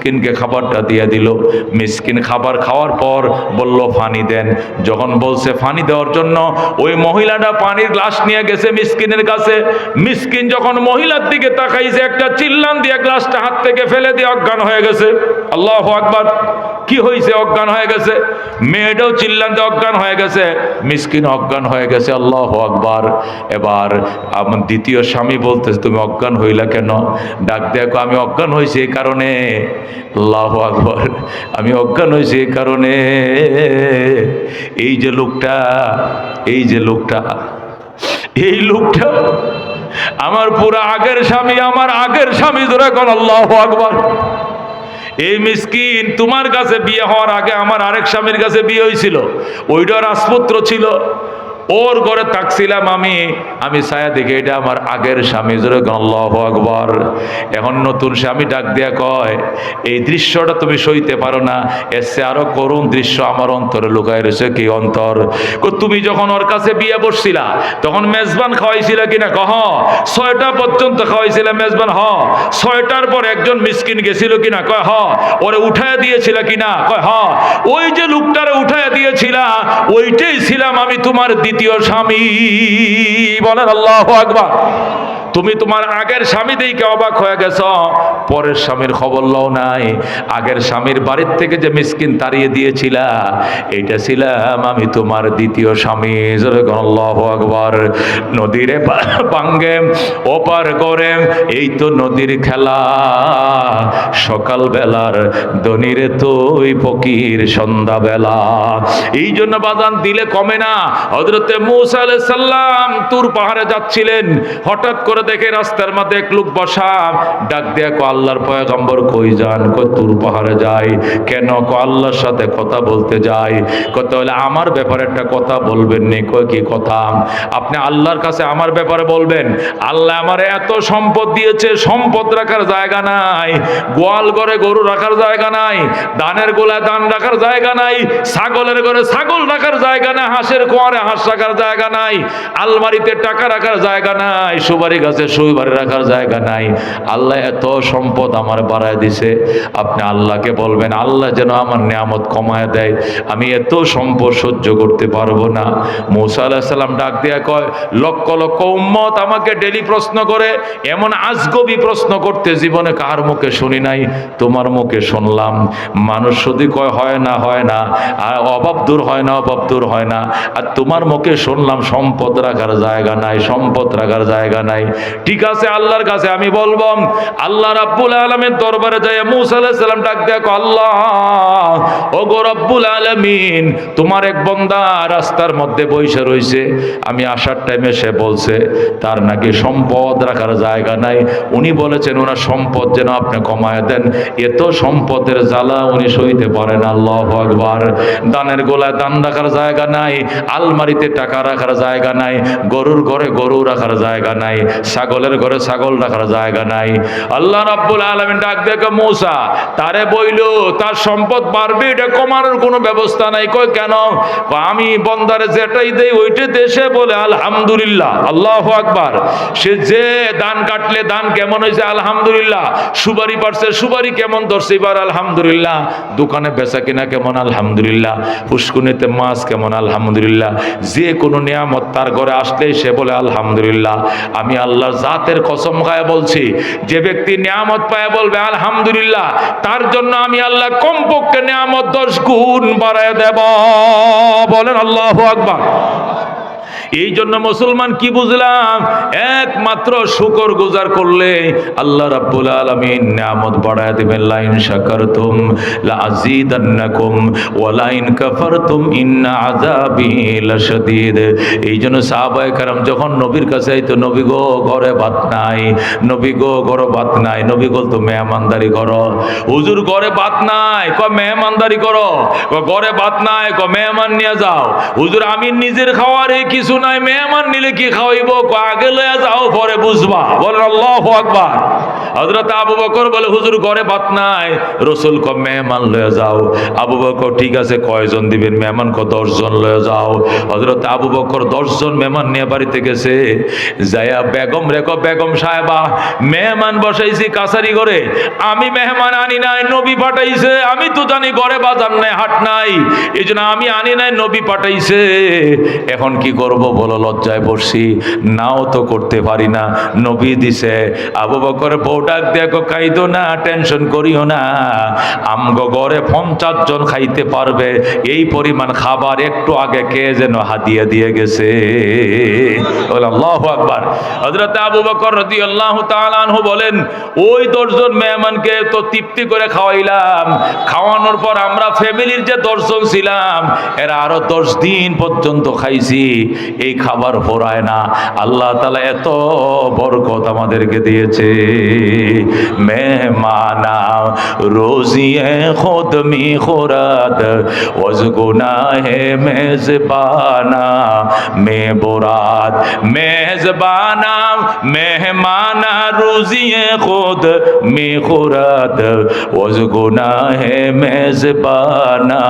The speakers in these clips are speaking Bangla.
মিসকিনকে খাবারটা দিয়ে দিল। মিসকিন খাবার খাওয়ার পর বলল পানি দেন। যখন বলছে পানি দেওয়ার জন্য, ওই মহিলাটা পানির গ্লাস নিয়ে গেছে মিসকিনের কাছে। মিসকিন যখন মহিলার দিকে তাকাইছে, একটা চিল্লান দিয়ে গ্লাসটা হাত থেকে ফেলে দিয়ে অজ্ঞান হয়ে গেছে। আল্লাহু আকবার। কি হয়েছে? অজ্ঞান হয়ে গেছে। মেয়েটাও চিল্লান দিয়ে অজ্ঞান হয়ে গেছে, মিসকিন অজ্ঞান হয়ে গেছে। আল্লাহু আকবার। এবার আমার দ্বিতীয় স্বামী বলতেছে, তুমি অজ্ঞান হইলা কেন? ডাক দেখো, আমি অজ্ঞান হয়েছি এই কারণে। আল্লাহু আকবার। আমি অজ্ঞান হয়েছি এই কারণে, এই যে লোকটা, এই যে লোকটা, এই লোকটা আমার পুরো আগের স্বামী, আমার আগের স্বামী। ধরে কোন আল্লাহু আকবার। এই মিসকিন তোমার কাছে বিয়ে হওয়ার আগে আমার আরেক স্বামীর কাছে বিয়ে হয়েছিল, ওইটা রাজপুত্র ছিল, ওর ঘরে থাকছিলাম আমি ছায়া দেখে এটা আমার আগের স্বামী। জোরে আল্লাহু আকবার। এখন নতুন স্বামী ডাক দিয়া কয়, এই দৃশ্যটা তুমি সইতে পারো না, এসে আরো করুণ দৃশ্য আমার অন্তরে লুকায় রয়েছে। কি অন্তর? তুমি যখন ওর কাছে বিয়ে বসছিলা তখন মেজবান খাওয়াইছিলা কিনা? কহ 6টা পর্যন্ত খাওয়াইছিলা মেজবান? হ। 6টার পর একজন মিসকিন গেছিল কিনা? কয় হ। ওরে উঠায় দিয়েছিল কিনা? কয় হ। ওই যে লোকটারে উঠায় দিয়েছিলা, ওইটাই ছিলাম আমি তোমার দ্বিতীয় স্বামী। বলেন আল্লাহু আকবার। তুমি তোমার আগের স্বামী দেখে অবাক হয়ে গেছ, পরের স্বামীর খবর লও নাই। আগের স্বামীর বাড়ির থেকে যে মিসকিন তাড়িয়ে দিয়েছিলা, এইটা ছিলাম আমি তোমার দ্বিতীয় স্বামী। আল্লাহু আকবার। নদীরে ভাঙ্গে ওপার করে, এই তো নদীর খেলা। সকাল বেলার দনিরে তুই ফকির সন্ধ্যাবেলা। এই জন্য বাজান দিলে কমে না। হযরতে মূসা আলাইহিস সালাম তুর পাহাড়ে যাচ্ছিলেন, হঠাৎ করে দেখে রাস্তার মধ্যে এক লোক বসা। ডাক দিয়া কো, আল্লাহর পয়গম্বর কই যান? কই তুর পাহাড়ে যাই। কেন? কো আল্লাহর সাথে কথা বলতে যাই। কত হলে আমার ব্যাপারে একটা কথা বলবেন নি? কই কি কথা? আপনি আল্লাহর কাছে আমার ব্যাপারে বলবেন। আল্লাহ আমারে এত সম্পদ দিয়েছে, সম্পদ রাখার জায়গা নাই। গোয়াল ঘরে গরু রাখার জায়গা নাই, ধানের গোলায় ধান রাখার জায়গা নাই, ছাগলের ঘরে ছাগল রাখার জায়গা নাই, হাঁসের কোয়ারে হাঁস রাখার জায়গা নাই, আলমারিতে টাকা রাখার জায়গা নাই, সুপারি গাছে সুপারি রাখার জায়গা নাই। আল্লাহ এত সম্পদ আমার বাড়ায় দিছে। আপনি আল্লাহকে বলবেন, আল্লাহ যেন আমার নিয়ামত কমায় দেয়, আমি এত সম্পদ সহ্য করতে পারবো না। মূসা আলাইহিস সালাম ডাক দিয়া কয়, লক্ষ লক্ষ উম্মত আমাকে ডেলি প্রশ্ন করে, এমন আজগবি প্রশ্ন করতে জীবনে কার মুখে শুনি নাই, তোমার মুখে শুনলাম। মানুষ শুধু কয় হয় না, হয় না, আর অভাব দূর হয় না, অভাব দূর হয় না। আর তোমার মুখে শুনলাম সম্পদ রাখার জায়গা নাই, সম্পদ রাখার জায়গা নাই। ঠিক আছে, আল্লাহর কাছে আমি বলবো। আল্লাহ রাব্বুল আলামিন দরবারে যায় মূসা আলাইহিস সালাম ডাক দেয়া কয়, আল্লাহ ও গো রব্বুল আলামিন, তোমার এক বান্দা রাস্তার মধ্যে বসে রইছে, আমি আসার টাইমে সে বলছে তার নাকি সম্পদ রাখার জায়গা নাই। উনি বলেছেন ওনার সম্পদ যেন আপনি কমায় দেন, এত সম্পদের জ্বালা উনি সইতে পারেন। আল্লাহু আকবার। দানের গোলায় দান রাখার জায়গা নাই, আলমারিতে টাকা রাখার জায়গা নাই, গরুর ঘরে গরু রাখার জায়গা নাই, ছাগলের ঘরে ছাগল রাখার জায়গা নাই। আল্লাহ রাব্বুল আলামিন ডাক দেখে, মূসা তারে বইলো তার সম্পদ বাড়বে, এটা কমানোর কোনো ব্যবস্থা নাই। কই কেন? আমি বন্দারে যেটাই দেই ওইটা দেশে বলে আলহামদুলিল্লাহ। আল্লাহু আকবার। সে যে দান কাটলে দান কেমন হয়েছে আলহামদুলিল্লাহ, সুপারি পারছে সুপারি কেমন ধরছে এবার আলহামদুলিল্লাহ, দোকানে বেচা কিনা কেমন আলহামদুলিল্লাহ, পুষ্কুনিতে মাছ কেমন আলহামদুলিল্লাহ। যে কোনো নিয়ামত তার ঘরে আসলেই সে বলে আলহামদুলিল্লাহ। আমি আল্লাহর জাতের কসম খায় বলছি, যে ব্যক্তি নিয়ামত পায় বলবে আলহামদুলিল্লাহ, তার জন্য আমি আল্লাহ কমপক্ষে নিয়ামত 10 গুণ বাড়ায় দেব। বলেন আল্লাহু আকবার। এই জন্য মুসলমান কি বুঝলাম? একমাত্র শুকর গুজার করলে আল্লাহ রাব্বুল আলামিন নিয়ামত বাড়ায় দিবেন। লা ইন শাকারতুম লা আযীদান্নাকুম ওয়া লা ইন কাফারতুম ইন্না আযাবি লাশাদীদ। এই জন্য সাহাবায়ে কেরাম যখন নবীর কাছে আইতো, নবী গো ঘরে ভাত নাই, নবী গো ঘরে ভাত নাই, নবী বলতো মেহমানদারি করো। হুজুর ঘরে ভাত নাই, কয় মেহমানদারি করো। ঘরে ভাত নাই, কয় মেহমান নিয়ে যাও। হুজুর আমি নিজের খাওয়ারে কিছু নাই, মেহমান নিলে কি খাওয়াইব? আগে লয়া যাও পরে বুঝবা। বলেন আল্লাহু আকবার। হযরত আবু বকর বলে, হুজুর ঘরে ভাত নাই। রাসূল কয় মেহমান লয়া যাও। আবু বকর ঠিক আছে, কয়জন দিবেন? মেহমান কয় 10 জন লয়া যাও। হযরত আবু বকর 10 জন মেহমান নিয়ে বাড়িতে গেছে। যায়া বেগম রেখো, বেগম সাহেবা মেহমান বসাইছি কাছারি ঘরে, আমি মেহমান আনি নাই, নবী পাঠাইছে। আমি তো জানি ঘরে বাজার নাই, হাট নাই, এই জন্য আমি আনি নাই, নবী পাঠাইছে। এখন কি করব বলো? লজ্জায় পড়ছি, নাও তো করতে পারি না, নবী দিছে। আবু বকর বউ ডাক দেখো, খাইতো না, টেনশন করিও না, আমগো ঘরে 50 জন খাইতে পারবে এই পরিমাণ খাবার একটু আগে কে যেন হাদিয়া দিয়ে গেছে। আল্লাহু আকবার। হযরত আবু বকর রাদিয়াল্লাহু তাআলা আনহু বলেন, ওই 10 জন মেহমানকে তো তৃপ্তি করে খাওয়াইলাম। খাওয়ানোর পর আমরা ফ্যামিলির যে 10 জন ছিলাম, এরা আরো 10 দিন পর্যন্ত খাইছি, এই খাবার ফোরায় না। আল্লাহ তাআলা এত বরকত আমাদেরকে দিয়েছে। মেহমানা রোজিয়ে খুদ মি খুরাত ওয়াজ গুনাহে মেজবানা মে বোরাত। মেজবানা মেহমানা রোজিয়ে খুদ মি খুরাত ওয়াজ গুনাহে মেজবানা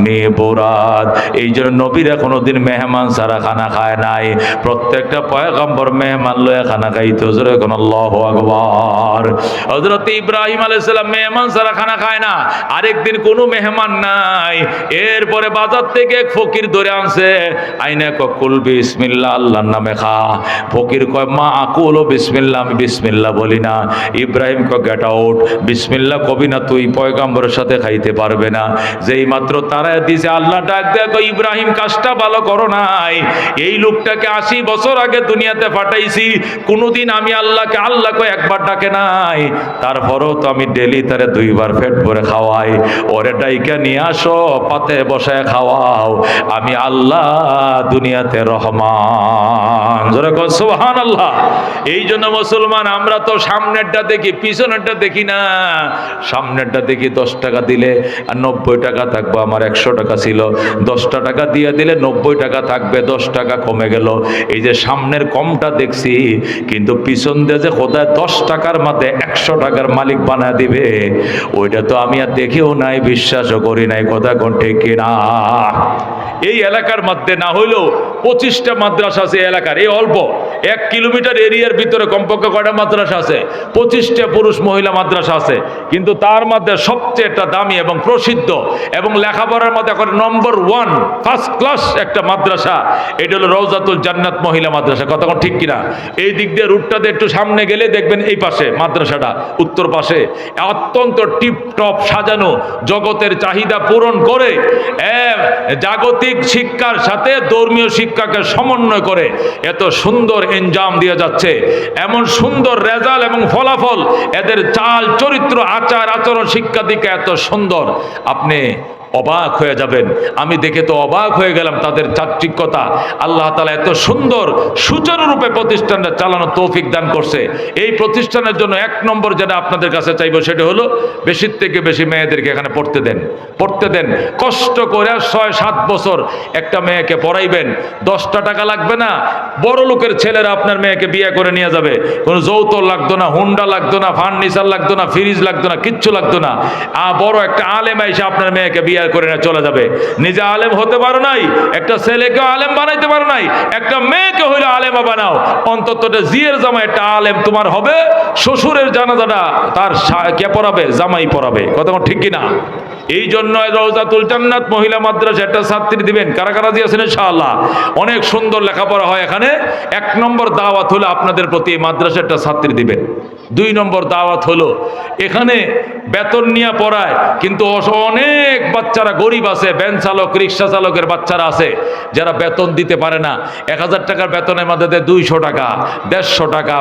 মে বোরাত। এই জন্য নবীরা কোনোদিন মেহমান ছাড়া খানা খায় নাই। প্রত্যেকটা পয়গম্বর মেহমান লয়ে খানা খাইতো। জোরে কোন আল্লাহু আকবার। হযরত ইব্রাহিম আলাইহিস সালাম মেহমান ছাড়া খানা খায় না। আরেকদিন কোনো মেহমান নাই, এরপরে বাজার থেকে এক ফকির ধরে আনছে, আইনা কুল বিসমিল্লাহ, আল্লাহর নামে খা। ফকির কয় মা আকুল বিসমিল্লাহ, আমি বিসমিল্লাহ বলি না। ইব্রাহিম কয় গেট আউট, বিসমিল্লাহ কবি না তুই, পয়গম্বরের সাথে খাইতে পারবে না। যেই মাত্র তারা দিছে, আল্লাহ ডাক দেখো, ইব্রাহিম কাজটা ভালো করো নাই। এই লোকটাকে 80 বছর আগে দুনিয়াতে পাঠাইছি, কোনোদিন আমি আল্লাহকে আল্লাহকে একবার ডাকে নাই, তারপরও তো আমি ডেলি তারে 2 বার পেট ভরে খাওয়াই। ওরে ডাইকা নিয়ে আসো, পাতে বসায় খাওয়াও, আমি আল্লাহ দুনিয়াতে রহমান। জোরে কোন সুবহানাল্লাহ। এই জন্য মুসলমান আমরা তো সামনেরটা দেখি, পিছনেরটা দেখি না। সামনেরটা দেখি 10 টাকা দিলে আর 90 টাকা থাকবে। আমার 100 টাকা ছিল, 10 টাকা দিয়ে দিলে 90 টাকা থাকবে, 10 টাকা কমে গেল। এই যে সামনের কমটা দেখছি, কিন্তু পিছন দিয়ে যে খোদায় 10 টাকার মধ্যে 100 টাকার মালিক বানায় দিবে, ওইটা তো আমি আর দেখিও নাই, বিশ্বাসও করি নাই। কথা কোন ঠিক কিনা? এই এলাকার মধ্যে না হইলেও 25টা মাদ্রাসা আছে এলাকার। এই অল্প 1 কিলোমিটার এরিয়ার ভিতরে কমপক্ষে কয়টা মাদ্রাসা আছে? 25টা পুরুষ মহিলা মাদ্রাসা আছে। কিন্তু তার মধ্যে সবচেয়ে একটা দামি এবং প্রসিদ্ধ এবং লেখাপড়ার মধ্যে এখন নম্বর 1 ফার্স্ট ক্লাস একটা মাদ্রাসা, এটা হলো রওজাতুল জান্নাত মহিলা মাদ্রাসা। কথা কোন ঠিক কিনা? এই দিক দিয়ে রুটটাতে একটু সামনে গেলে দেখবেন এই পাশে মাদ্রাসাটা, উত্তর পাশে অত্যন্ত টিপটপ সাজানো, জগতের চাহিদা পূরণ করে জাগতিক শিক্ষার সাথে ধর্মীয় শিক্ষাকে সমন্বয় করে এত সুন্দর এনজাম দিয়ে যাচ্ছে। এমন সুন্দর রেজাল্ট এবং ফলাফল, এদের চাল চরিত্র আচার আচরণ শিক্ষা দিকে এত সুন্দর, আপনি অবাক হয়ে যাবেন। আমি দেখে তো অবাক হয়ে গেলাম তাদের চাকচিক্যতা। আল্লাহ তাআলা এত সুন্দর সুচারুরূপে প্রতিষ্ঠানটা চালানোর তৌফিক দান করছে। এই প্রতিষ্ঠানের জন্য 1 নম্বর যেটা আপনাদের কাছে চাইবো, সেটা হলো বেশির থেকে বেশি মেয়েদেরকে এখানে পড়তে দেন। কষ্ট করে 6-7 বছর একটা মেয়েকে পড়াইবেন, 10টা টাকা লাগবে না। বড় লোকের ছেলেরা আপনার মেয়েকে বিয়ে করে নিয়ে যাবে, কোনো যৌতুক লাগতো না, হুন্ডা লাগতো না, ফার্নিচার লাগতো না, ফ্রিজ লাগতো না, কিচ্ছু লাগতো না। বড় একটা আলেম এসে আপনার মেয়েকে বিয়ে করে না চলে যাবে। নিজে আলেম হতে পারো নাই, একটা ছেলেকে আলেম বানাইতে পারো নাই, একটা মেয়েকে হইলে আলেমা বানাও। অন্তত জিয়ের জামাই একটা আলেম তোমার হবে, শ্বশুরের জানাজাটা তার কে পড়াবে? জামাই পড়াবে। কথা ঠিক কিনা? এই জন্য রওজাতুল জান্নাত মহিলা মাদ্রাসা একটা ছাত্রী দিবেন। কারা কারা দিয়েছেন? ইনশাআল্লাহ অনেক সুন্দর লেখাপড়া হয় এখানে। 1 নম্বর দাওয়াত হলো আপনাদের প্রতি এই মাদ্রাসা একটা ছাত্রী দিবেন। 2 নম্বর দাওয়াত হলো এখানে বেতন নিয়ে পড়ায়, কিন্তু অনেক বাচ্চারা গরিব আছে, ভ্যান চালক রিক্সা চালকের বাচ্চারা আছে যারা বেতন দিতে পারে না। 1000 টাকার বেতনের মধ্যে 200 টাকা, 150 টাকা,